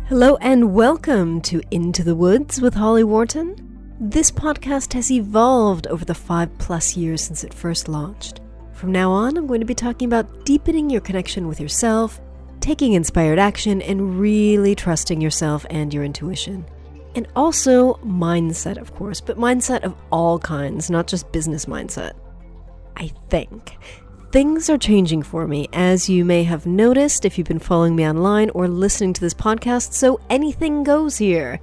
Hello and welcome to Into the Woods with Holly Worton. This podcast has evolved over the 5+ years since it first launched. From now on, I'm going to be talking about deepening your connection with yourself, taking inspired action, and really trusting yourself and your intuition. And also mindset, of course, but mindset of all kinds, not just business mindset. I think. Things are changing for me, as you may have noticed if you've been following me online or listening to this podcast, so anything goes here.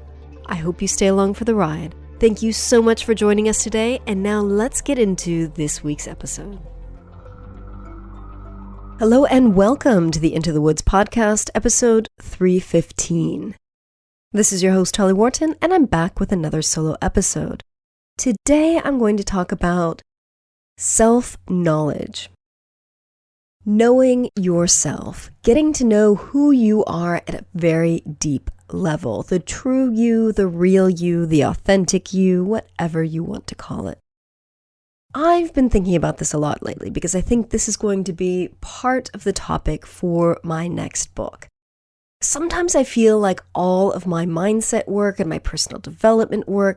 I hope you stay along for the ride. Thank you so much for joining us today, and now let's get into this week's episode. Hello and welcome to the Into the Woods podcast, episode 315. This is your host, Holly Worton, and I'm back with another solo episode. Today I'm going to talk about self-knowledge. Knowing yourself, getting to know who you are at a very deep level, the true you, the real you, the authentic you, whatever you want to call it. I've been thinking about this a lot lately because I think this is going to be part of the topic for my next book. Sometimes I feel like all of my mindset work and my personal development work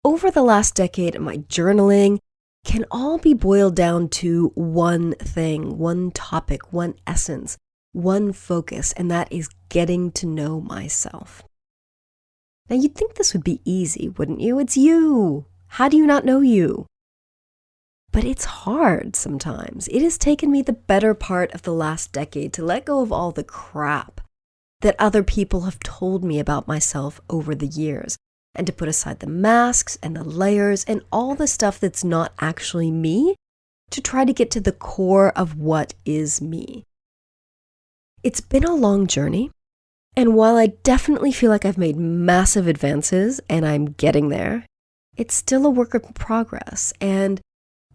over the last decade and my journaling can all be boiled down to one thing, one topic, one essence, one focus, and that is getting to know myself. Now you'd think this would be easy, wouldn't you? It's you. How do you not know you? But it's hard sometimes. It has taken me the better part of the last decade to let go of all the crap that other people have told me about myself over the years, and to put aside the masks and the layers and all the stuff that's not actually me to try to get to the core of what is me. It's been a long journey, and while I definitely feel like I've made massive advances and I'm getting there, it's still a work of progress, and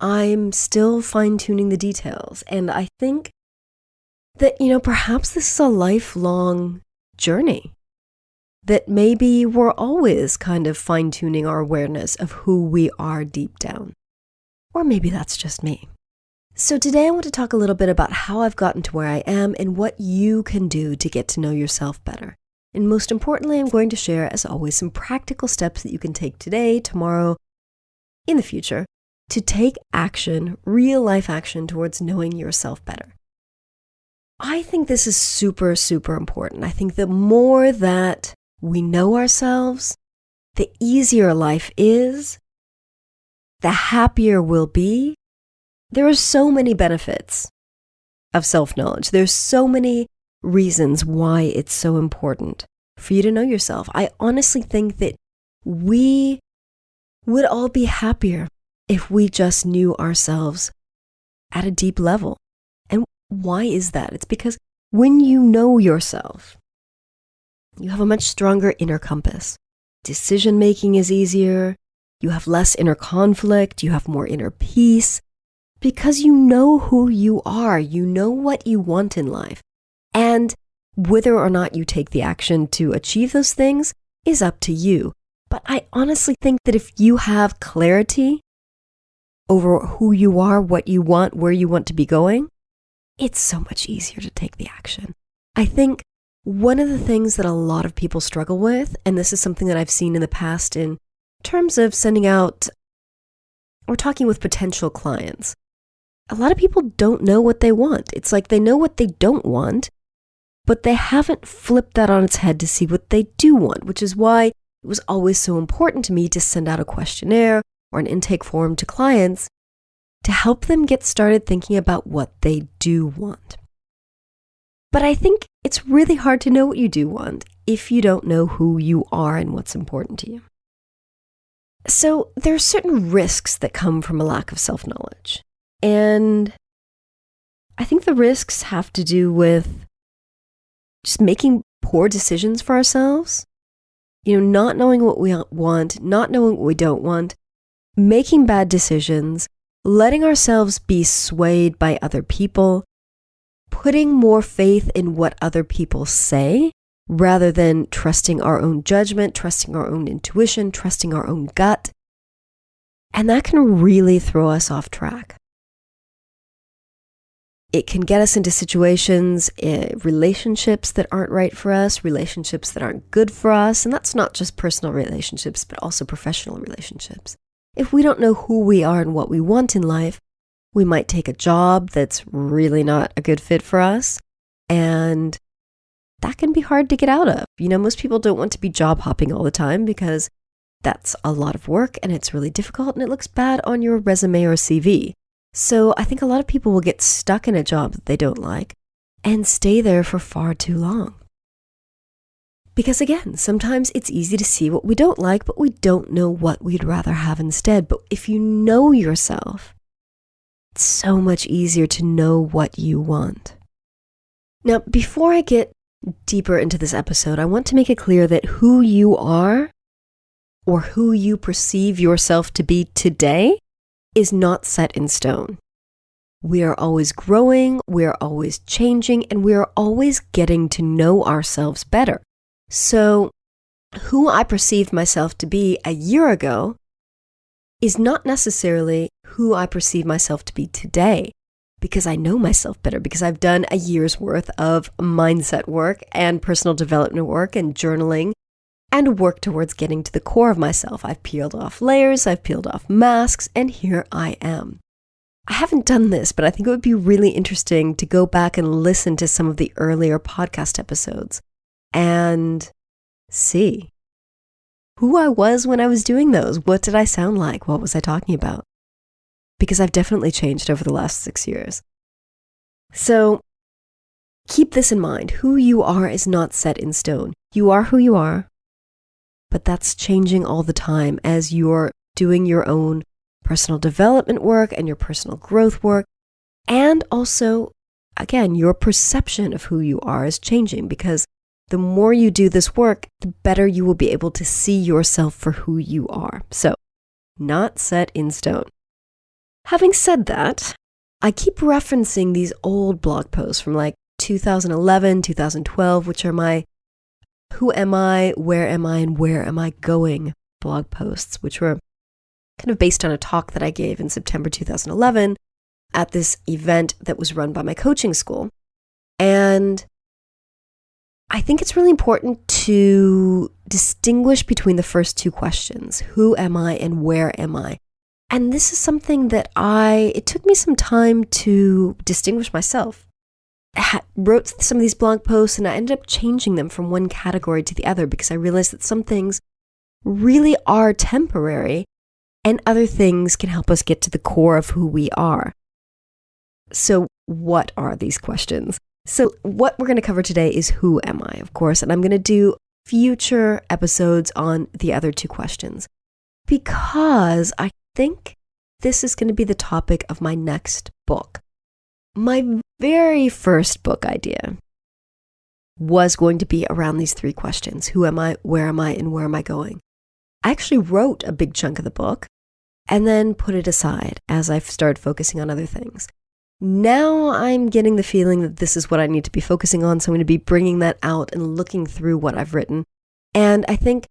I'm still fine-tuning the details. And I think that, perhaps this is a lifelong journey. That maybe we're always kind of fine-tuning our awareness of who we are deep down. Or maybe that's just me. So today I want to talk a little bit about how I've gotten to where I am and what you can do to get to know yourself better. And most importantly, I'm going to share, as always, some practical steps that you can take today, tomorrow, in the future, to take action, real life action towards knowing yourself better. I think this is super, super important. I think the more that we know ourselves, the easier life is, the happier we'll be. There are so many benefits of self-knowledge. There's so many reasons why it's so important for you to know yourself. I honestly think that we would all be happier if we just knew ourselves at a deep level. And why is that? It's because when you know yourself, you have a much stronger inner compass. Decision-making is easier. You have less inner conflict. You have more inner peace because you know who you are. You know what you want in life. And whether or not you take the action to achieve those things is up to you. But I honestly think that if you have clarity over who you are, what you want, where you want to be going, it's so much easier to take the action. I think one of the things that a lot of people struggle with, and this is something that I've seen in the past in terms of sending out or talking with potential clients, a lot of people don't know what they want. It's like they know what they don't want, but they haven't flipped that on its head to see what they do want, which is why it was always so important to me to send out a questionnaire or an intake form to clients to help them get started thinking about what they do want. But I think it's really hard to know what you do want if you don't know who you are and what's important to you. So there are certain risks that come from a lack of self-knowledge. And I think the risks have to do with just making poor decisions for ourselves, not knowing what we want, not knowing what we don't want, making bad decisions, letting ourselves be swayed by other people, putting more faith in what other people say rather than trusting our own judgment, trusting our own intuition, trusting our own gut. And that can really throw us off track. it can get us into situations, relationships that aren't right for us, relationships that aren't good for us. And that's not just personal relationships, but also professional relationships. If we don't know who we are and what we want in life, we might take a job that's really not a good fit for us. And that can be hard to get out of. Most people don't want to be job hopping all the time because that's a lot of work and it's really difficult and it looks bad on your resume or CV. So I think a lot of people will get stuck in a job that they don't like and stay there for far too long. Because again, sometimes it's easy to see what we don't like, but we don't know what we'd rather have instead. But if you know yourself, it's so much easier to know what you want. Now, before I get deeper into this episode, I want to make it clear that who you are or who you perceive yourself to be today is not set in stone. We are always growing, we are always changing, and we are always getting to know ourselves better. So, who I perceived myself to be a year ago is not necessarily who I perceive myself to be today, because I know myself better, because I've done a year's worth of mindset work and personal development work and journaling and work towards getting to the core of myself. I've peeled off layers, I've peeled off masks, and here I am. I haven't done this, but I think it would be really interesting to go back and listen to some of the earlier podcast episodes and see who I was when I was doing those. What did I sound like? What was I talking about? Because I've definitely changed over the last 6 years. So keep this in mind. Who you are is not set in stone. You are who you are. But that's changing all the time as you're doing your own personal development work and your personal growth work. And also, again, your perception of who you are is changing because the more you do this work, the better you will be able to see yourself for who you are. So, not set in stone. Having said that, I keep referencing these old blog posts from like 2011, 2012, which are my who am I, and where am I going blog posts, which were kind of based on a talk that I gave in September 2011 at this event that was run by my coaching school. And I think it's really important to distinguish between the first two questions, who am I and where am I? And this is something that it took me some time to distinguish myself. I wrote some of these blog posts and I ended up changing them from one category to the other because I realized that some things really are temporary and other things can help us get to the core of who we are. So what are these questions? So what we're going to cover today is who am I, of course, and I'm going to do future episodes on the other two questions because I think this is going to be the topic of my next book. My very first book idea was going to be around these three questions. Who am I, and where am I going? I actually wrote a big chunk of the book and then put it aside as I've started focusing on other things. Now I'm getting the feeling that this is what I need to be focusing on, so I'm going to be bringing that out and looking through what I've written. And I think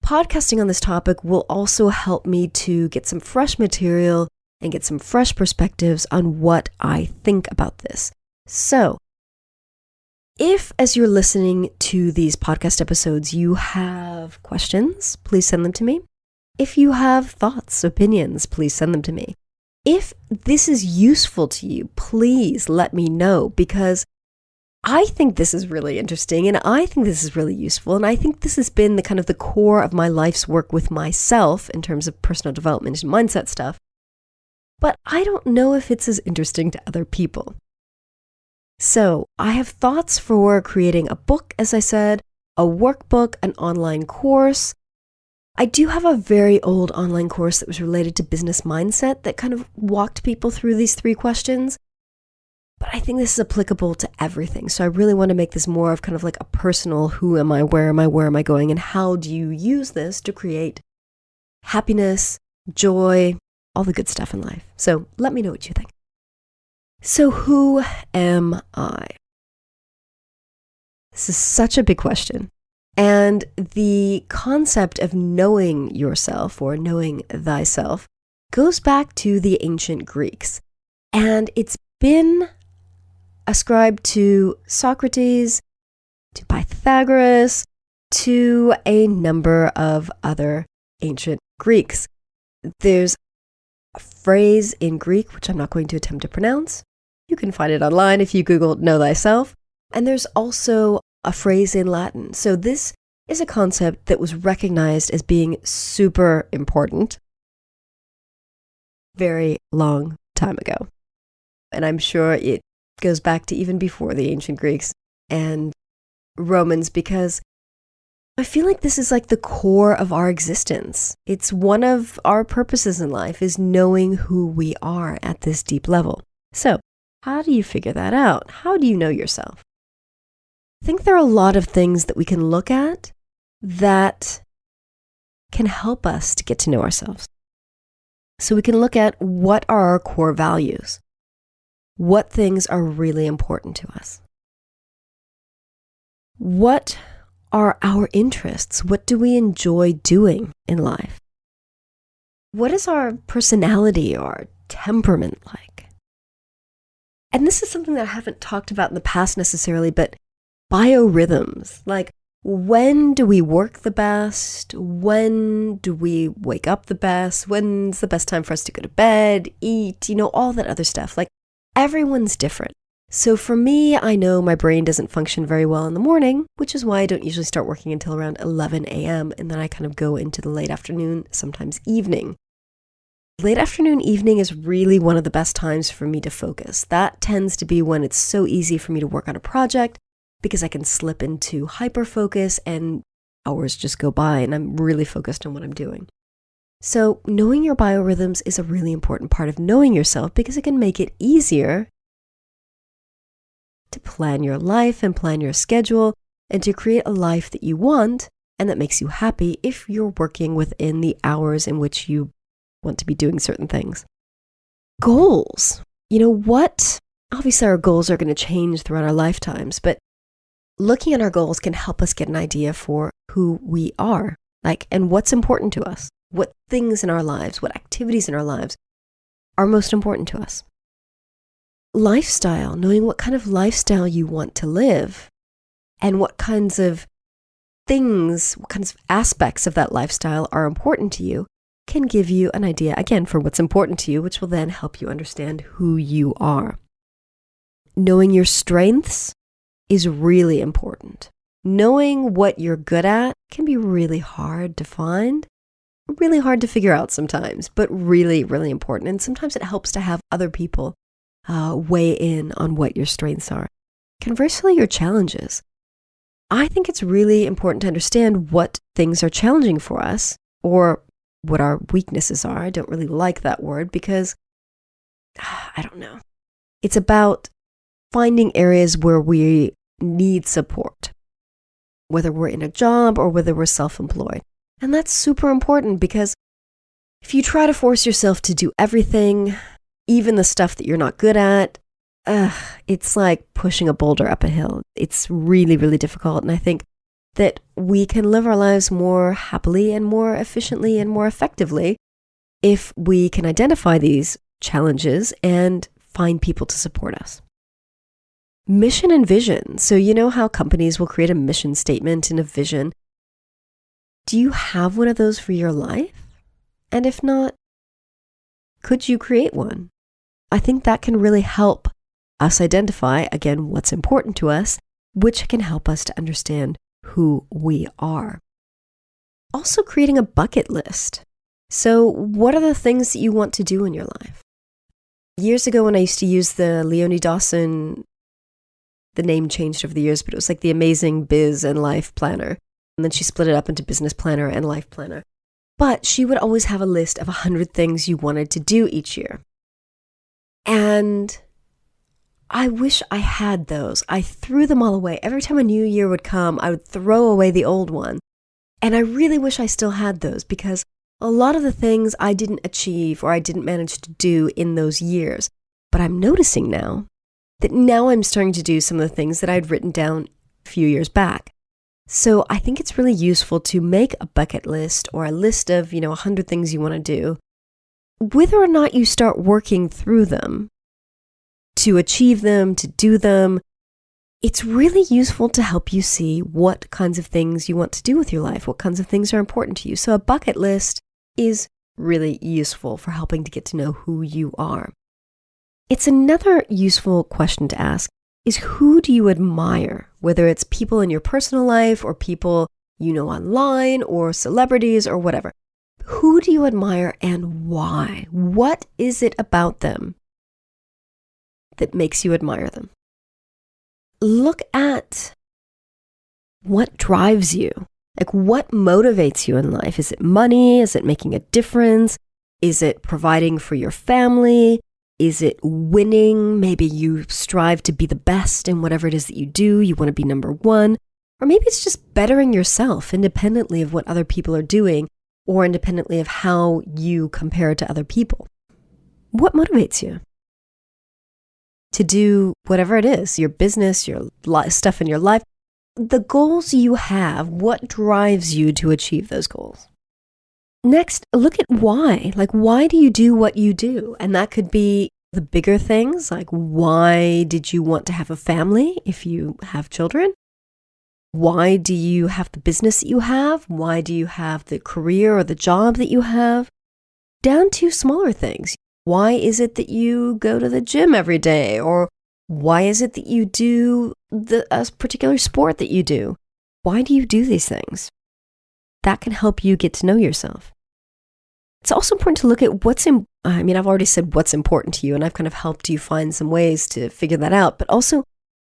podcasting on this topic will also help me to get some fresh material and get some fresh perspectives on what I think about this. So, if as you're listening to these podcast episodes, you have questions, please send them to me. If you have thoughts, opinions, please send them to me. If this is useful to you, please let me know because I think this is really interesting and I think this is really useful and I think this has been the kind of the core of my life's work with myself in terms of personal development and mindset stuff. But I don't know if it's as interesting to other people. So I have thoughts for creating a book, as I said, a workbook, an online course. I do have a very old online course that was related to business mindset that kind of walked people through these three questions. But I think this is applicable to everything. So I really want to make this more of kind of like a personal who am I, where am I going, and how do you use this to create happiness, joy, all the good stuff in life. So let me know what you think. So who am I? This is such a big question. And the concept of knowing yourself or knowing thyself goes back to the ancient Greeks. And it's been ascribed to Socrates, to Pythagoras, to a number of other ancient Greeks. There's a phrase in Greek, which I'm not going to attempt to pronounce. You can find it online if you Google know thyself. And there's also a phrase in Latin. So this is a concept that was recognized as being super important very long time ago. And I'm sure it goes back to even before the ancient Greeks and Romans, because I feel like this is like the core of our existence. It's one of our purposes in life, is knowing who we are at this deep level. So how do you figure that out? How do you know yourself? I think there are a lot of things that we can look at that can help us to get to know ourselves. So we can look at what are our core values. What things are really important to us? What are our interests? What do we enjoy doing in life? What is our personality or temperament like? And this is something that I haven't talked about in the past necessarily, but biorhythms, like when do we work the best? When do we wake up the best? When's the best time for us to go to bed, eat, all that other stuff. Like everyone's different. So for me, I know my brain doesn't function very well in the morning, which is why I don't usually start working until around 11 a.m. And then I kind of go into the late afternoon, sometimes evening. Late afternoon, evening is really one of the best times for me to focus. That tends to be when it's so easy for me to work on a project, because I can slip into hyper-focus and hours just go by and I'm really focused on what I'm doing. So knowing your biorhythms is a really important part of knowing yourself, because it can make it easier to plan your life and plan your schedule and to create a life that you want and that makes you happy if you're working within the hours in which you want to be doing certain things. Goals. Obviously our goals are going to change throughout our lifetimes, but looking at our goals can help us get an idea for who we are, and what's important to us, what things in our lives, what activities in our lives are most important to us. Lifestyle, knowing what kind of lifestyle you want to live and what kinds of things, what kinds of aspects of that lifestyle are important to you, can give you an idea, again, for what's important to you, which will then help you understand who you are. Knowing your strengths is really important. Knowing what you're good at can be really hard to find, really hard to figure out sometimes, but really, really important. And sometimes it helps to have other people weigh in on what your strengths are. Conversely, your challenges. I think it's really important to understand what things are challenging for us, or what our weaknesses are. I don't really like that word because, I don't know. It's about finding areas where we need support, whether we're in a job or whether we're self-employed. And that's super important, because if you try to force yourself to do everything, even the stuff that you're not good at, it's like pushing a boulder up a hill. It's really, really difficult. And I think that we can live our lives more happily and more efficiently and more effectively if we can identify these challenges and find people to support us. Mission and vision. So you know how companies will create a mission statement and a vision. Do you have one of those for your life? And if not, could you create one? I think that can really help us identify, again, what's important to us, which can help us to understand who we are. Also creating a bucket list. So what are the things that you want to do in your life? Years ago when I used to use the Leonie Dawson, the name changed over the years, but it was like the Amazing Biz and Life Planner. And then she split it up into Business Planner and Life Planner. But she would always have a list of 100 things you wanted to do each year. And I wish I had those. I threw them all away. Every time a new year would come, I would throw away the old one. And I really wish I still had those, because a lot of the things I didn't achieve or I didn't manage to do in those years. But I'm noticing now that I'm starting to do some of the things that I'd written down a few years back. So I think it's really useful to make a bucket list or a list of, 100 things you want to do. Whether or not you start working through them to achieve them, to do them. It's really useful to help you see what kinds of things you want to do with your life, what kinds of things are important to you. So a bucket list is really useful for helping to get to know who you are. It's another useful question to ask is who do you admire, whether it's people in your personal life or people you know online or celebrities or whatever. Who do you admire and why? What is it about them that makes you admire them? Look at what drives you. Like what motivates you in life? Is it money? Is it making a difference? Is it providing for your family? Is it winning? Maybe you strive to be the best in whatever it is that you do. You want to be number one. Or maybe it's just bettering yourself independently of what other people are doing or independently of how you compare to other people. What motivates you to do whatever it is, your business, your stuff in your life, the goals you have, what drives you to achieve those goals? Next, look at why. Like, why do you do what you do? And that could be the bigger things, like why did you want to have a family if you have children? Why do you have the business that you have? Why do you have the career or the job that you have? Down to smaller things. Why is it that you go to the gym every day? Or why is it that you do a particular sport that you do? Why do you do these things? That can help you get to know yourself. It's also important to look at I've already said what's important to you, and I've kind of helped you find some ways to figure that out, but also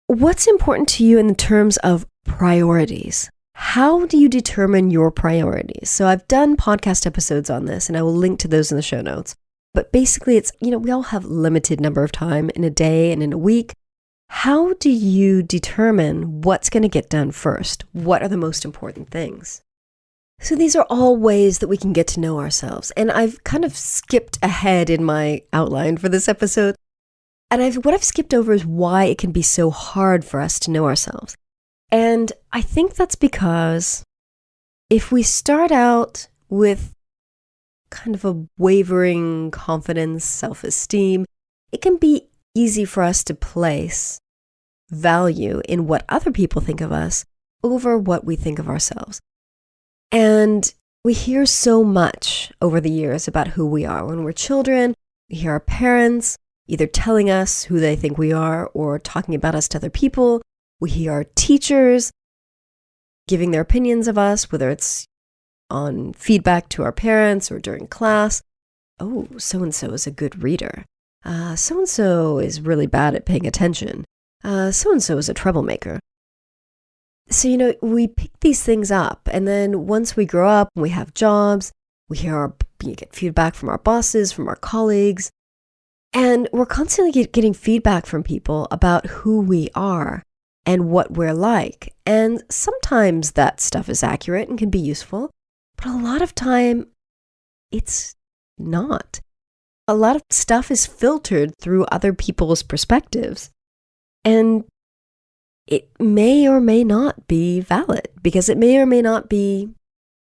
what's important to you in the terms of priorities. How do you determine your priorities? So I've done podcast episodes on this, and I will link to those in the show notes. But basically it's, we all have limited number of time in a day and in a week. How do you determine what's going to get done first? What are the most important things? So these are all ways that we can get to know ourselves. And I've kind of skipped ahead in my outline for this episode. And what I've skipped over is why it can be so hard for us to know ourselves. And I think that's because if we start out with kind of a wavering confidence, self-esteem, it can be easy for us to place value in what other people think of us over what we think of ourselves. And we hear so much over the years about who we are. When we're children, we hear our parents either telling us who they think we are or talking about us to other people. We hear our teachers giving their opinions of us, whether it's on feedback to our parents or during class. Oh, so-and-so is a good reader. So-and-so is really bad at paying attention. So-and-so is a troublemaker. So, we pick these things up, and then once we grow up and we have jobs, we get feedback from our bosses, from our colleagues, and we're constantly getting feedback from people about who we are and what we're like. And sometimes that stuff is accurate and can be useful, but a lot of time it's not. A lot of stuff is filtered through other people's perspectives, and it may or may not be valid because it may or may not be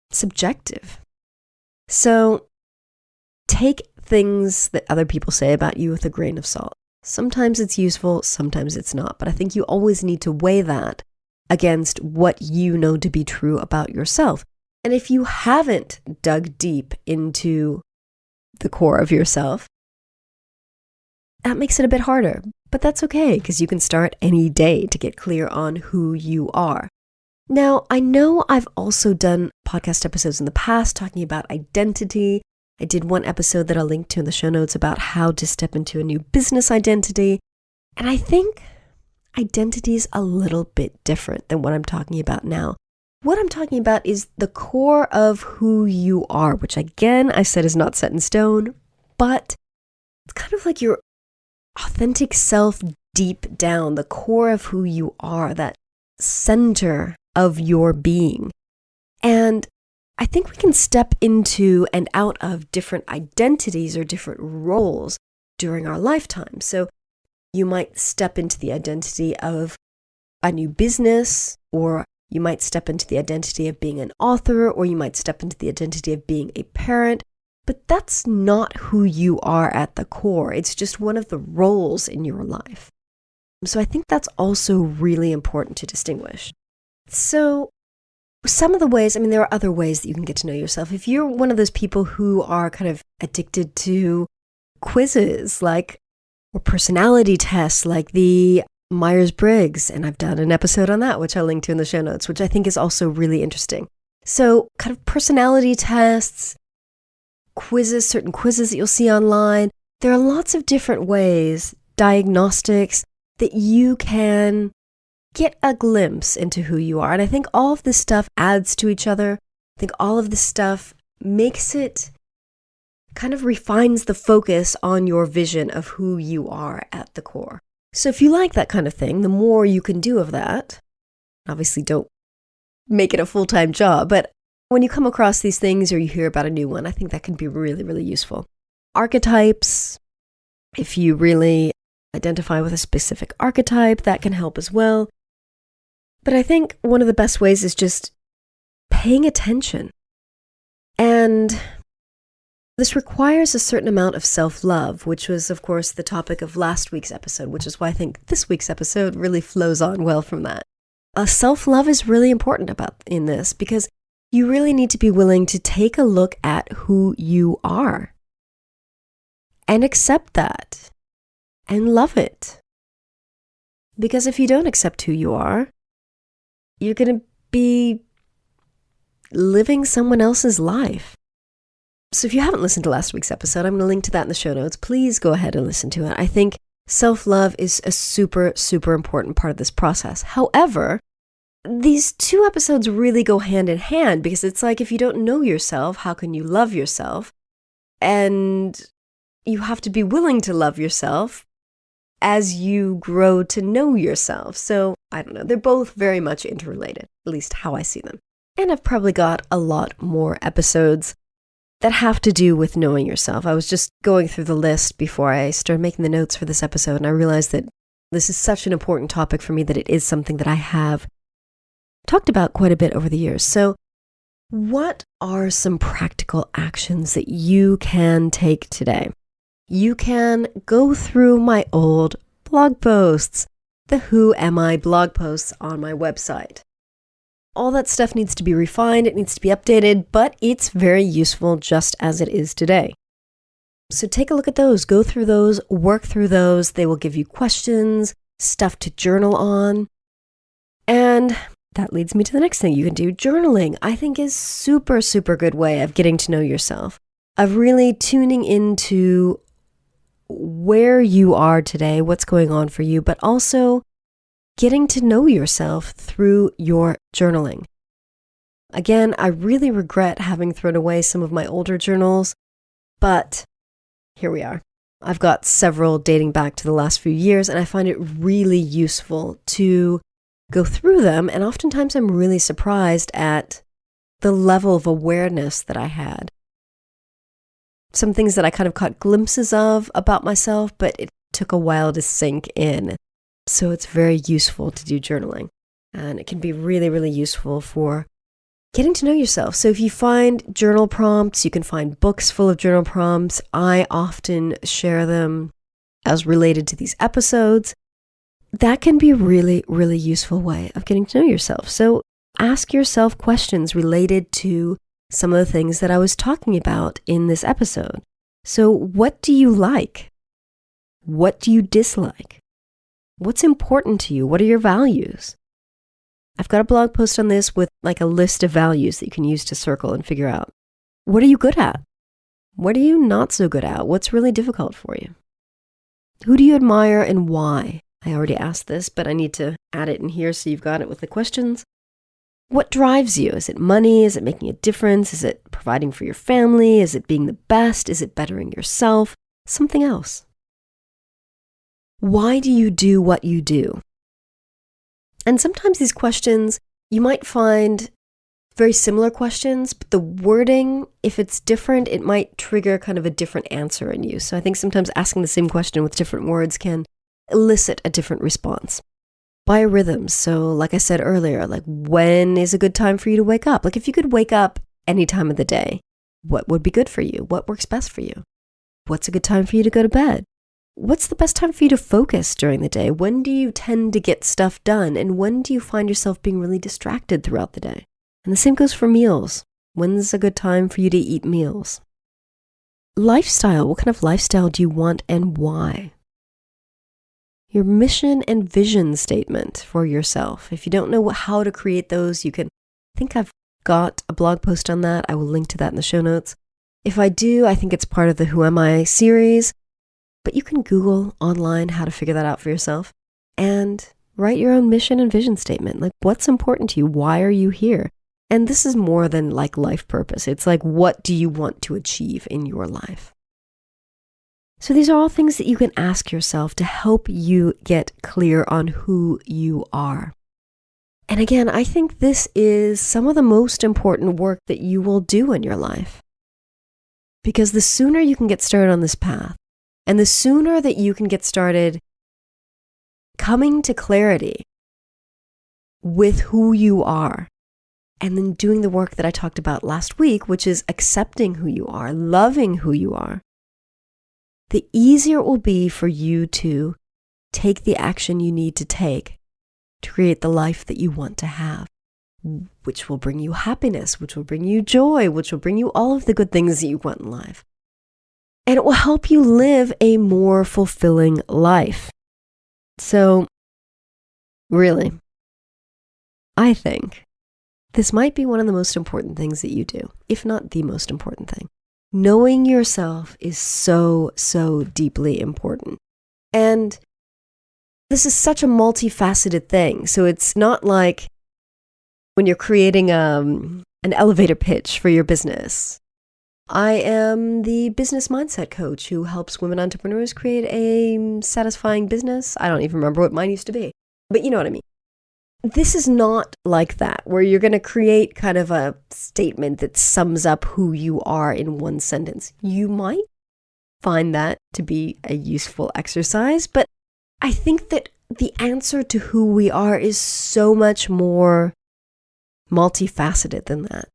subjective. So take things that other people say about you with a grain of salt. Sometimes it's useful, sometimes it's not, but I think you always need to weigh that against what you know to be true about yourself. And if you haven't dug deep into the core of yourself, that makes it a bit harder. But that's okay, because you can start any day to get clear on who you are. Now, I know I've also done podcast episodes in the past talking about identity. I did one episode that I'll link to in the show notes about how to step into a new business identity. And I think identity is a little bit different than what I'm talking about now. What I'm talking about is the core of who you are, which again, I said is not set in stone, but it's kind of like your authentic self deep down, the core of who you are, that center of your being. And I think we can step into and out of different identities or different roles during our lifetime. So you might step into the identity of a new business, or you might step into the identity of being an author, or you might step into the identity of being a parent. But that's not who you are at the core. It's just one of the roles in your life. So I think that's also really important to distinguish. So some of the ways, there are other ways that you can get to know yourself. If you're one of those people who are kind of addicted to quizzes or personality tests like the Myers-Briggs, and I've done an episode on that, which I'll link to in the show notes, which I think is also really interesting. So kind of personality tests, quizzes, certain quizzes that you'll see online. There are lots of different ways, diagnostics, that you can get a glimpse into who you are. And I think all of this stuff adds to each other. I think all of this stuff makes it, kind of refines the focus on your vision of who you are at the core. So if you like that kind of thing, the more you can do of that, obviously don't make it a full-time job, but when you come across these things or you hear about a new one, I think that can be really, really useful. Archetypes, if you really identify with a specific archetype, that can help as well. But I think one of the best ways is just paying attention. And this requires a certain amount of self-love, which was, of course, the topic of last week's episode, which is why I think this week's episode really flows on well from that. Self-love is really important in this because you really need to be willing to take a look at who you are and accept that and love it. Because if you don't accept who you are, you're going to be living someone else's life. So if you haven't listened to last week's episode, I'm going to link to that in the show notes. Please go ahead and listen to it. I think self-love is a super, super important part of this process. However, these two episodes really go hand in hand because it's like if you don't know yourself, how can you love yourself? And you have to be willing to love yourself as you grow to know yourself. So I don't know, they're both very much interrelated, at least how I see them. And I've probably got a lot more episodes that have to do with knowing yourself. I was just going through the list before I started making the notes for this episode, and I realized that this is such an important topic for me that it is something that I have talked about quite a bit over the years. So what are some practical actions that you can take today? You can go through my old blog posts, the Who Am I blog posts on my website. All that stuff needs to be refined, it needs to be updated, but it's very useful just as it is today. So take a look at those, go through those, work through those. They will give you questions, stuff to journal on. And that leads me to the next thing you can do. Journaling, I think, is super, super good way of getting to know yourself, of really tuning into where you are today, what's going on for you, but also getting to know yourself through your journaling. Again, I really regret having thrown away some of my older journals, but here we are. I've got several dating back to the last few years, and I find it really useful to go through them, and oftentimes I'm really surprised at the level of awareness that I had. Some things that I kind of caught glimpses of about myself, but it took a while to sink in. So it's very useful to do journaling, and it can be really, really useful for getting to know yourself. So if you find journal prompts, you can find books full of journal prompts. I often share them as related to these episodes. That can be a really, really useful way of getting to know yourself. So ask yourself questions related to some of the things that I was talking about in this episode. So what do you like? What do you dislike? What's important to you? What are your values? I've got a blog post on this with like a list of values that you can use to circle and figure out. What are you good at? What are you not so good at? What's really difficult for you? Who do you admire and why? I already asked this, but I need to add it in here so you've got it with the questions. What drives you? Is it money? Is it making a difference? Is it providing for your family? Is it being the best? Is it bettering yourself? Something else. Why do you do what you do? And sometimes these questions, you might find very similar questions, but the wording, if it's different, it might trigger kind of a different answer in you. So I think sometimes asking the same question with different words can elicit a different response. Biorhythms. So like I said earlier, like when is a good time for you to wake up? Like if you could wake up any time of the day, What would be good for you? What works best for you? What's a good time for you to go to bed? What's the best time for you to focus during the day? When do you tend to get stuff done? And when do you find yourself being really distracted throughout the day? And the same goes for meals. When's a good time for you to eat meals? Lifestyle. What kind of lifestyle do you want and why? Your mission and vision statement for yourself. If you don't know how to create those, I think I've got a blog post on that. I will link to that in the show notes. If I do, I think it's part of the Who Am I series, but you can Google online how to figure that out for yourself and write your own mission and vision statement. Like, what's important to you? Why are you here? And this is more than like life purpose. It's like, what do you want to achieve in your life? So these are all things that you can ask yourself to help you get clear on who you are. And again, I think this is some of the most important work that you will do in your life. Because the sooner you can get started on this path, and the sooner that you can get started coming to clarity with who you are, and then doing the work that I talked about last week, which is accepting who you are, loving who you are, the easier it will be for you to take the action you need to take to create the life that you want to have, which will bring you happiness, which will bring you joy, which will bring you all of the good things that you want in life. And it will help you live a more fulfilling life. So, really, I think this might be one of the most important things that you do, if not the most important thing. Knowing yourself is so, so deeply important. And this is such a multifaceted thing. So it's not like when you're creating an elevator pitch for your business. I am the business mindset coach who helps women entrepreneurs create a satisfying business. I don't even remember what mine used to be, but you know what I mean. This is not like that, where you're going to create kind of a statement that sums up who you are in one sentence. You might find that to be a useful exercise, but I think that the answer to who we are is so much more multifaceted than that,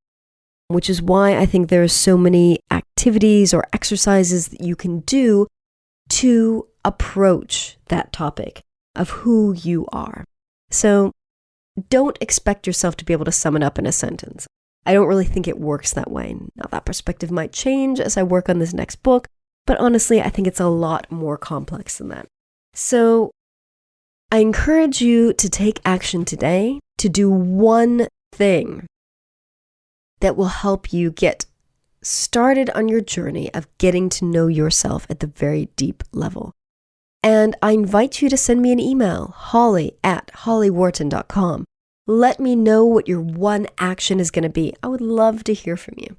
which is why I think there are so many activities or exercises that you can do to approach that topic of who you are. So don't expect yourself to be able to sum it up in a sentence. I don't really think it works that way. Now, that perspective might change as I work on this next book, but honestly, I think it's a lot more complex than that. So I encourage you to take action today to do one thing that will help you get started on your journey of getting to know yourself at the very deep level. And I invite you to send me an email, holly@hollyworton.com. Let me know what your one action is going to be. I would love to hear from you.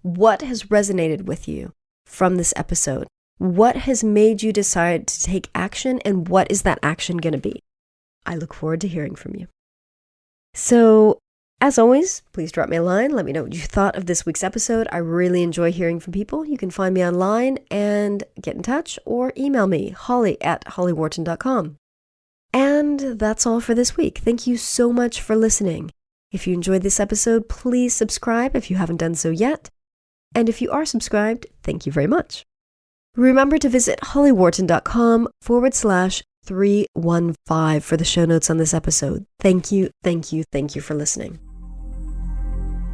What has resonated with you from this episode? What has made you decide to take action, and what is that action going to be? I look forward to hearing from you. So, as always, please drop me a line. Let me know what you thought of this week's episode. I really enjoy hearing from people. You can find me online and get in touch, or email me, holly@hollyworton.com. And that's all for this week. Thank you so much for listening. If you enjoyed this episode, please subscribe if you haven't done so yet. And if you are subscribed, thank you very much. Remember to visit hollyworton.com/315 for the show notes on this episode. Thank you for listening.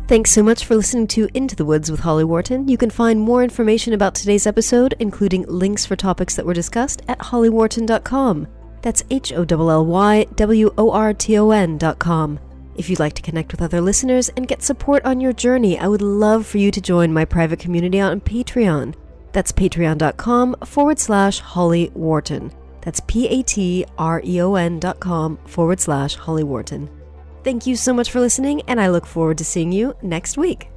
Thanks so much for listening to Into the Woods with Holly Worton. You can find more information about today's episode, including links for topics that were discussed, at hollyworton.com. That's HOLLYWORTON.com. If you'd like to connect with other listeners and get support on your journey, I would love for you to join my private community on Patreon. That's patreon.com/Holly Worton. That's patreon.com/Holly Worton. Thank you so much for listening, and I look forward to seeing you next week.